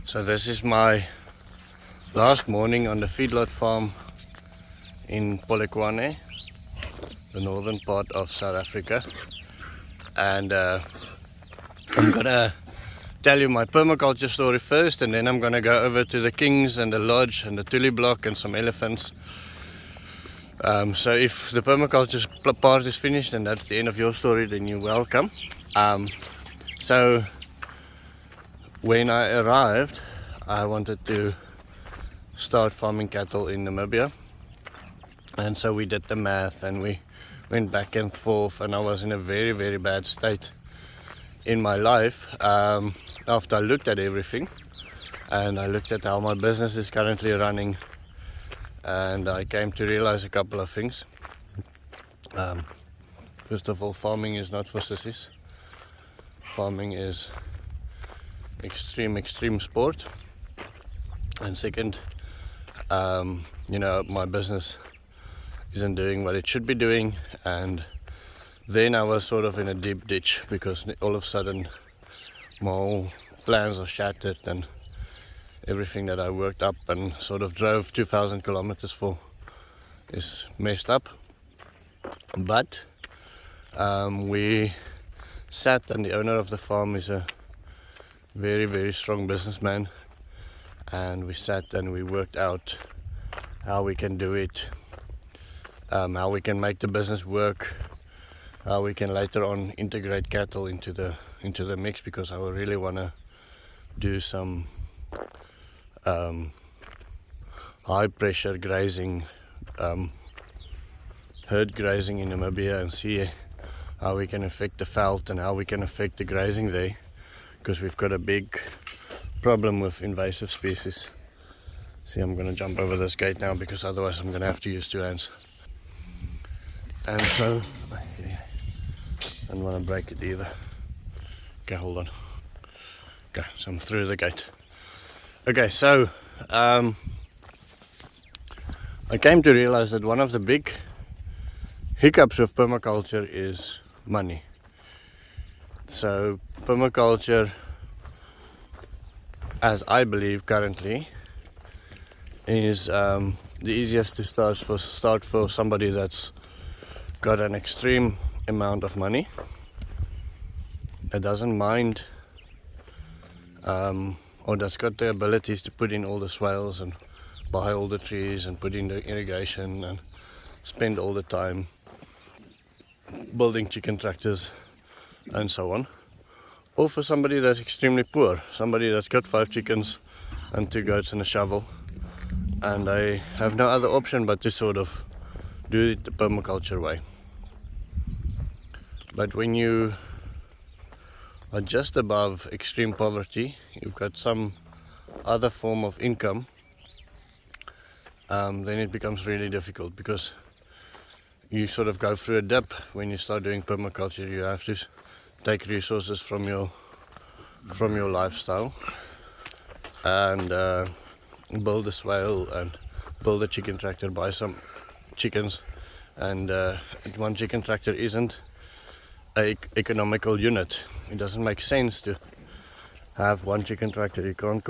So this is my last morning on the feedlot farm in Polokwane, the northern part of South Africa, and I'm gonna tell you my permaculture story first, and then I'm gonna go over to the kings and the lodge and the Tuli Block and some elephants. So if the permaculture part is finished and that's the end of your story, then you're welcome. So when I arrived, I wanted to start farming cattle in Namibia, and so we did the math and we went back and forth, and I was in a very, very bad state in my life after I looked at everything, and I looked at how my business is currently running, and I came to realize a couple of things. First of all, farming is not for sissies. Farming is extreme sport. And second, my business isn't doing what it should be doing, and then I was sort of in a deep ditch because all of a sudden my whole plans are shattered, and everything that I worked up and sort of drove 2,000 kilometers for is messed up. But we sat, and the owner of the farm is a very, very strong businessman, and we sat and we worked out how we can do it, how we can make the business work, how we can later on integrate cattle into the mix, because I really want to do some high pressure grazing, herd grazing in Namibia, and see how we can affect the veld and how we can affect the grazing there, because we've got a big problem with invasive species. See, I'm going to jump over this gate now because otherwise I'm going to have to use 2 hands. And so, I don't want to break it either. Okay, hold on. Okay, so I'm through the gate. Okay, so I came to realize that one of the big hiccups with permaculture is money. So permaculture, as I believe currently, is the easiest to start for somebody that's got an extreme amount of money, that doesn't mind, or that's got the abilities to put in all the swales and buy all the trees and put in the irrigation and spend all the time building chicken tractors and so on. Or for somebody that's extremely poor, somebody that's got 5 chickens and 2 goats and a shovel, and they have no other option but to sort of do it the permaculture way. But when you are just above extreme poverty, you've got some other form of income, then it becomes really difficult, because you sort of go through a dip when you start doing permaculture. You have to take resources from your lifestyle and build a swale and build a chicken tractor, buy some chickens, and one chicken tractor isn't an economical unit. It doesn't make sense to have one chicken tractor. You can't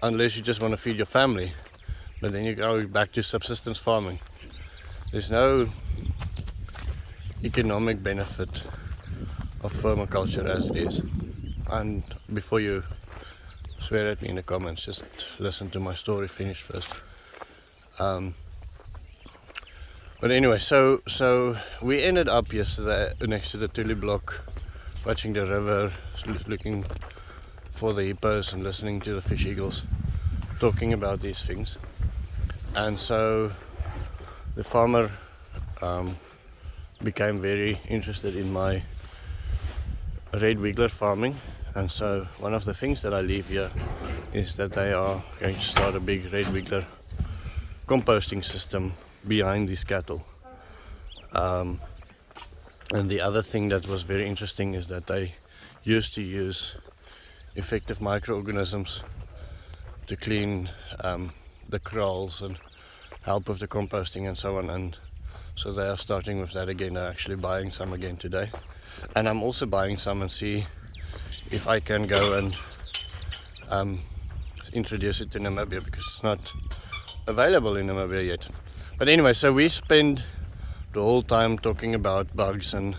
unless you just want to feed your family, but then you go back to subsistence farming. There's no economic benefit of permaculture as it is. And before you swear at me in the comments, just listen to my story finish first. But anyway, so we ended up yesterday next to the Tuli Block, watching the river, looking for the hippos and listening to the fish eagles talking about these things. And so the farmer became very interested in my red wiggler farming, and so one of the things that I leave here is that they are going to start a big red wiggler composting system behind these cattle. And the other thing that was very interesting is that they used to use effective microorganisms to clean the kraals and help with the composting and so on, and so they are starting with that again. They're actually buying some again today, and I'm also buying some and see if I can go and introduce it to Namibia because it's not available in Namibia yet. But anyway, so we spend the whole time talking about bugs and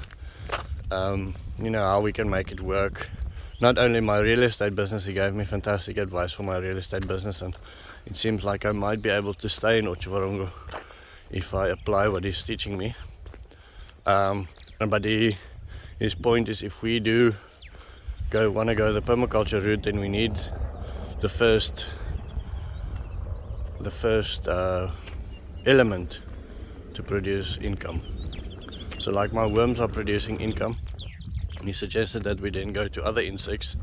you know, how we can make it work. Not only my real estate business, he gave me fantastic advice for my real estate business, and it seems like I might be able to stay in Otjiwarongo if I apply what he's teaching me. But his point is, if we do want to go the permaculture route, then we need the first element to produce income. So like my worms are producing income, he suggested that we then go to other insects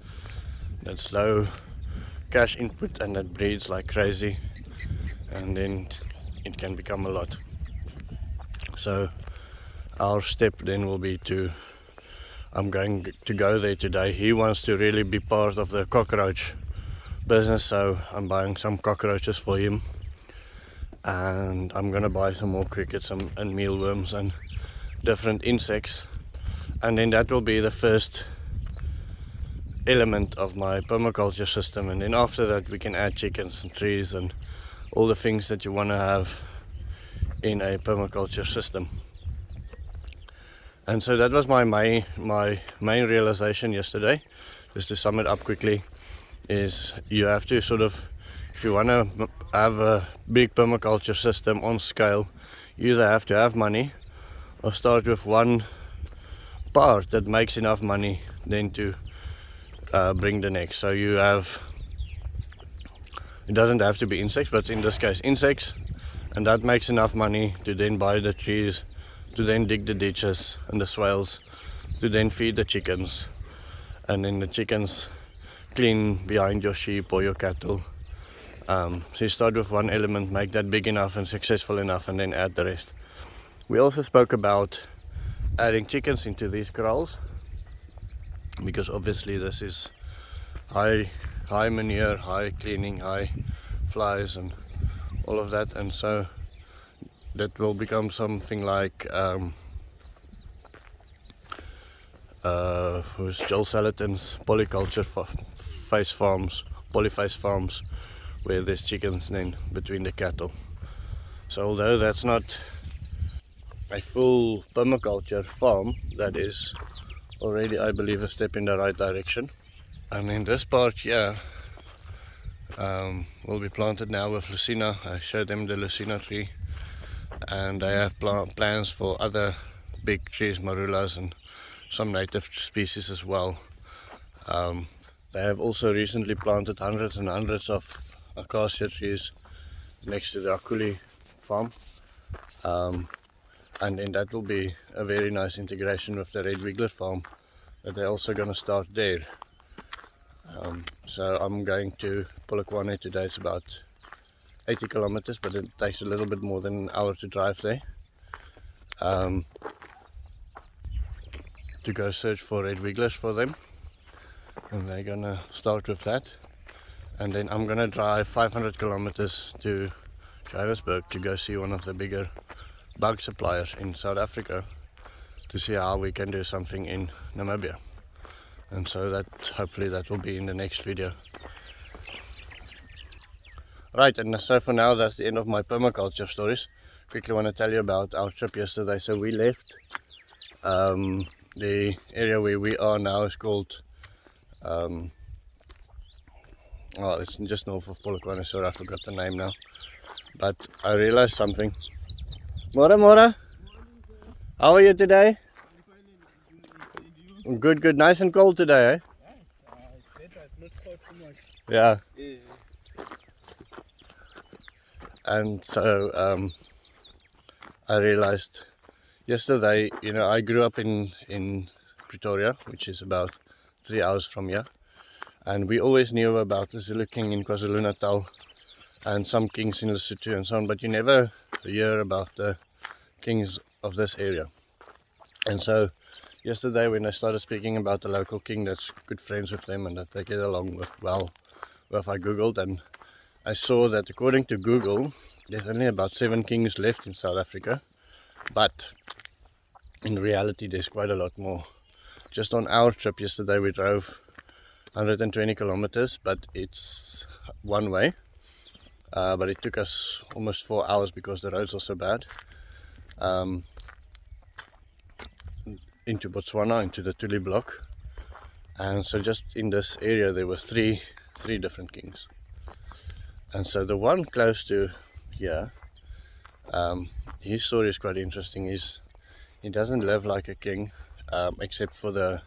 that's low cash input and that breeds like crazy, and then it can become a lot. So our step then will be I'm going to go there today. He wants to really be part of the cockroach business, so I'm buying some cockroaches for him, and I'm gonna buy some more crickets and mealworms and different insects, and then that will be the first element of my permaculture system. And then after that we can add chickens and trees and all the things that you want to have in a permaculture system. And so that was my main realization yesterday. Just to sum it up quickly, is you have to sort of, if you want to have a big permaculture system on scale, you either have to have money or start with one part that makes enough money then to bring the next. So you have, it doesn't have to be insects, but in this case insects, and that makes enough money to then buy the trees, to then dig the ditches and the swales, to then feed the chickens, and then the chickens clean behind your sheep or your cattle. So you start with one element, make that big enough and successful enough, and then add the rest. We also spoke about adding chickens into these kraals, because obviously this is high manure, high cleaning, high flies and all of that, and so that will become something like Joel Salatin's polyculture polyface farms, where there's chickens then between the cattle. So although that's not a full permaculture farm, that is already, I believe, a step in the right direction. And in this part here will be planted now with Lucina. I showed them the Lucina tree, and they have plans for other big trees, marulas, and some native species as well. They have also recently planted hundreds and hundreds of acacia trees next to the Akuli farm, and then that will be a very nice integration with the red wiggler farm that they're also going to start there. So I'm going to Polokwane today. It's about 80 kilometers, but it takes a little bit more than an hour to drive there, to go search for red wigglers for them, and they're gonna start with that. And then I'm gonna drive 500 kilometers to Johannesburg to go see one of the bigger bug suppliers in South Africa, to see how we can do something in Namibia. And so that, hopefully that will be in the next video. Right, and so for now that's the end of my permaculture stories. Quickly want to tell you about our trip yesterday. So we left the area where we are now is called well, it's just north of Polokwane, so I forgot the name now. But I realized something. Mora, how are you today? Good, good. Nice and cold today, eh? It's not cold too much. Yeah. And so I realized yesterday, you know, I grew up in Pretoria, which is about 3 hours from here, and we always knew about the Zulu king in KwaZulu-Natal and some kings in Lesotho and so on, but you never hear about the kings of this area. And so yesterday when I started speaking about the local king that's good friends with them and that they get along with well, I googled, and I saw that according to Google there's only about 7 kings left in South Africa, but in reality there's quite a lot more. Just on our trip yesterday we drove 120 kilometers, but it's one way. But it took us almost 4 hours because the roads are so bad. Into Botswana, into the Tuli Block. And so just in this area there were three different kings. And so the one close to here, his story is quite interesting. He doesn't live like a king, except for the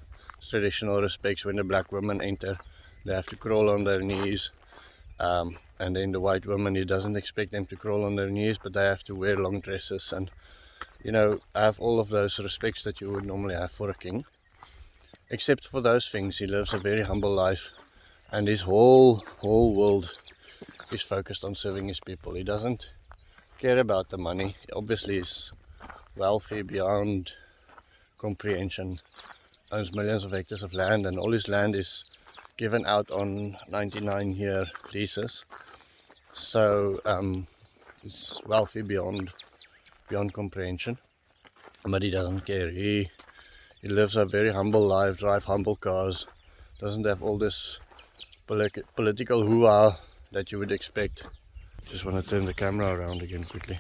traditional respects. When the black women enter, they have to crawl on their knees, and then the white women, he doesn't expect them to crawl on their knees, but they have to wear long dresses and, you know, have all of those respects that you would normally have for a king. Except for those things, he lives a very humble life, and his whole world is focused on serving his people. He doesn't care about the money. Obviously he's wealthy beyond comprehension, owns millions of hectares of land, and all his land is given out on 99-year leases. So he's wealthy beyond comprehension, but he doesn't care. He lives a very humble life, drives humble cars, doesn't have all this political hoo-ha that you would expect. Just want to turn the camera around again quickly.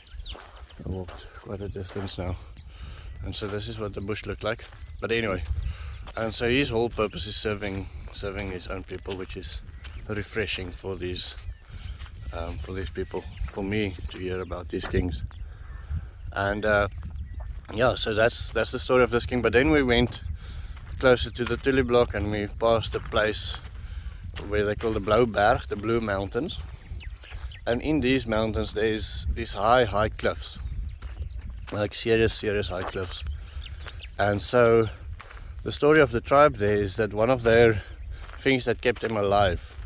I walked quite a distance now, and so this is what the bush looked like. But anyway, and so his whole purpose is serving his own people, which is refreshing for these people, for me to hear about these kings. And yeah, so that's the story of this king. But then we went closer to the Tuli Block, and we passed a place where they call the Blauberg, the Blue Mountains. And in these mountains there's these high cliffs, like serious high cliffs. And so the story of the tribe there is that one of their things that kept them alive,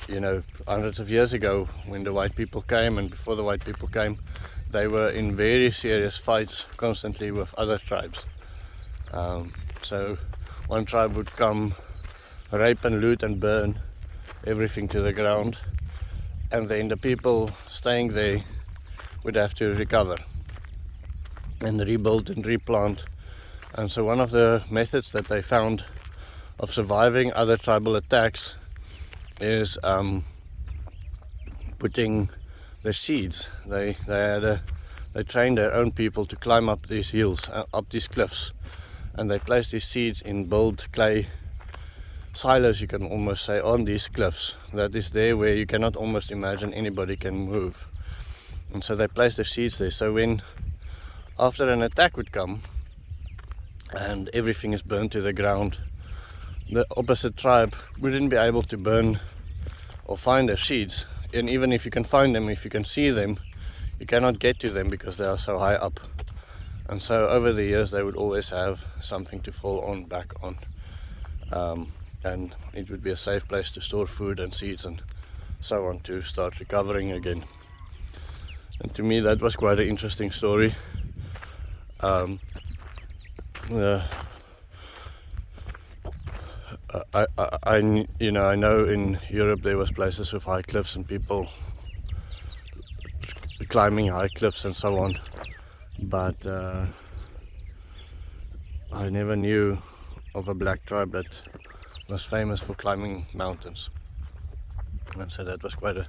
you know, hundreds of years ago when the white people came, and before the white people came, they were in very serious fights constantly with other tribes. So one tribe would come, rape and loot and burn everything to the ground, and then the people staying there would have to recover and rebuild and replant. And so one of the methods that they found of surviving other tribal attacks is putting their seeds. They trained their own people to climb up these hills, up these cliffs, and they placed these seeds in built clay silos, you can almost say, on these cliffs that is there where you cannot almost imagine anybody can move. And so they placed their seeds there, so when after an attack would come and everything is burned to the ground, the opposite tribe wouldn't be able to burn or find their seeds. And even if you can find them, if you can see them, you cannot get to them because they are so high up. And so over the years they would always have something to fall on, back on, and it would be a safe place to store food and seeds and so on, to start recovering again. And to me that was quite an interesting story. I know in Europe there was places with high cliffs and people climbing high cliffs and so on, but I never knew of a black tribe that was famous for climbing mountains. And so that was quite an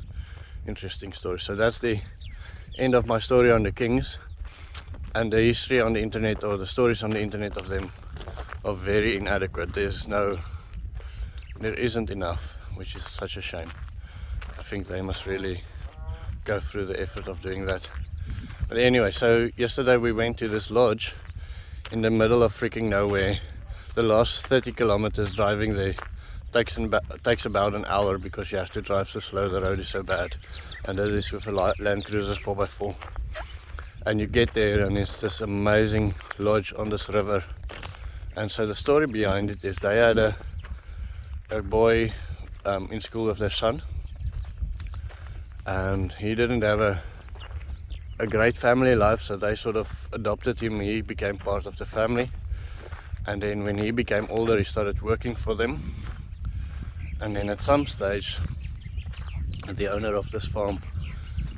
interesting story. So that's the end of my story on the kings. And the history on the internet, or the stories on the internet of them, are very inadequate. There isn't enough, which is such a shame. I think they must really go through the effort of doing that. But anyway, so yesterday we went to this lodge in the middle of freaking nowhere. The last 30 kilometers driving there takes about an hour because you have to drive so slow, the road is so bad. And that is with a Land Cruiser 4x4. And you get there and it's this amazing lodge on this river. And so the story behind it is they had a boy in school with their son, and he didn't have a great family life, so they sort of adopted him. He became part of the family, and then when he became older he started working for them. And then at some stage the owner of this farm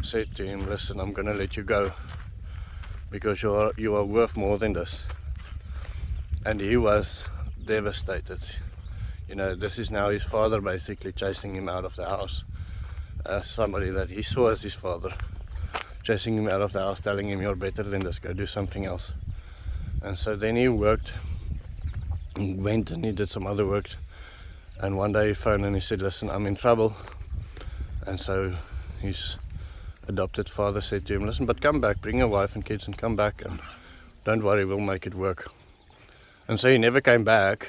said to him, listen, I'm gonna let you go because you are worth more than this. And he was devastated. You know, this is now his father basically chasing him out of the house. Somebody that he saw as his father chasing him out of the house, telling him, "You're better than this, go do something else." And so then he worked, he went and he did some other work, and one day he phoned and he said, "Listen, I'm in trouble." And so his adopted father said to him, "Listen, but come back, bring your wife and kids and come back, and don't worry, we'll make it work." And so he never came back,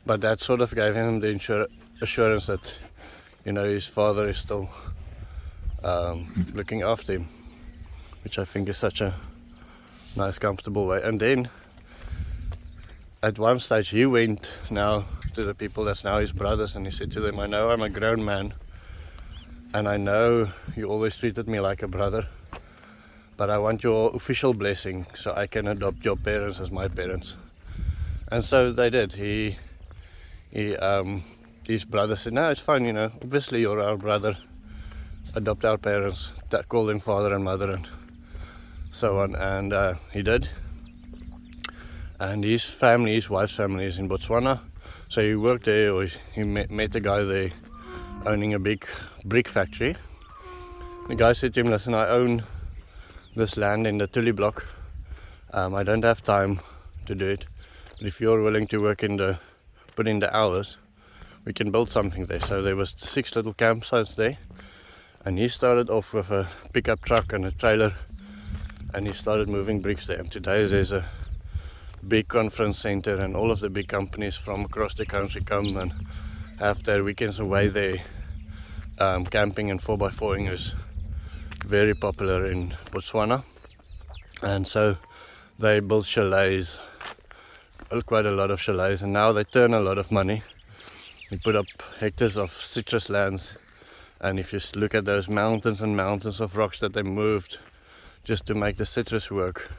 but that sort of gave him the assurance that, you know, his father is still looking after him, which I think is such a nice, comfortable way. And then at one stage he went now to the people that's now his brothers, and he said to them, "I know I'm a grown man, and I know you always treated me like a brother, but I want your official blessing so I can adopt your parents as my parents." And so they did. His brother said, "No, it's fine, you know, obviously you're our brother, adopt our parents, call them father and mother," and so on. And he did. And his family, his wife's family, is in Botswana, so he worked there, or he met a guy there owning a big brick factory. The guy said to him, "Listen, I own this land in the Tuli Block, I don't have time to do it, but if you're willing to put in the hours, we can build something there." So there was 6 little campsites there, and he started off with a pickup truck and a trailer, and he started moving bricks there. And today there's a big conference center, and all of the big companies from across the country come and have their weekends away there. Camping and 4x4ing is very popular in Botswana, and so they built chalets, quite a lot of chalets, and now they turn a lot of money. They put up hectares of citrus lands, and if you look at those mountains and mountains of rocks that they moved just to make the citrus work,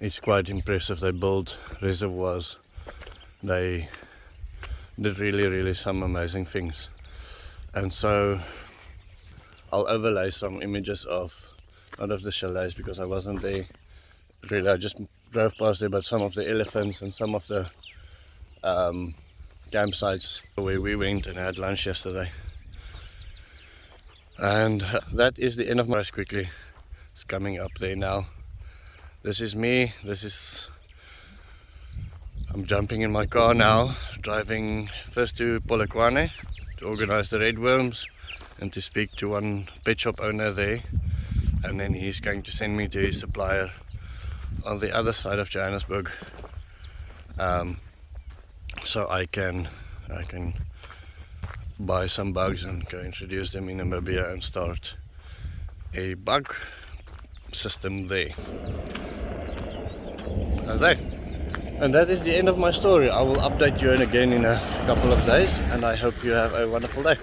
it's quite impressive. They built reservoirs, they did really some amazing things. And so I'll overlay some images of, not of the chalets because I wasn't there really, I just drove past there, but some of the elephants and some of the campsites where we went and had lunch yesterday. And that is the end of my race. Quickly, it's coming up there now. This is me, I'm jumping in my car now, driving first to Polokwane to organize the red worms and to speak to one pet shop owner there, and then he's going to send me to his supplier on the other side of Johannesburg, so I can buy some bugs and go introduce them in Namibia and start a bug system there. And that is the end of my story. I will update you again in a couple of days, and I hope you have a wonderful day.